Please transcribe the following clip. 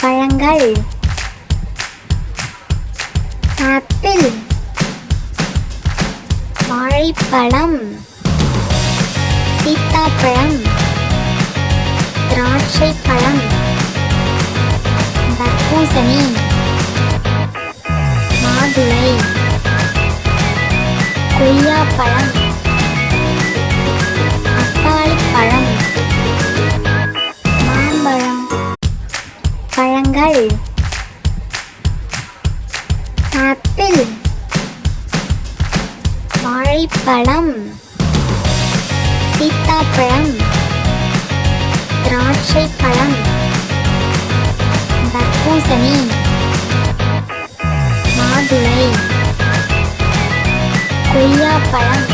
பழங்கள். ஆப்பிள், வாழைப்பழம், சீத்தாப்பழம், திராட்சைப்பழம், தர்பூசணி, மாதுளை, கொய்யாப்பழம், பப்பாளிப்பழம், மாம்பழம். பழங்கள். ஆப்பிள், வாழைப்பழம், சீத்தாப்பழம், திராட்சைப்பழம், தர்பூசணி, மாதுளை, கொய்யாப்பழம்,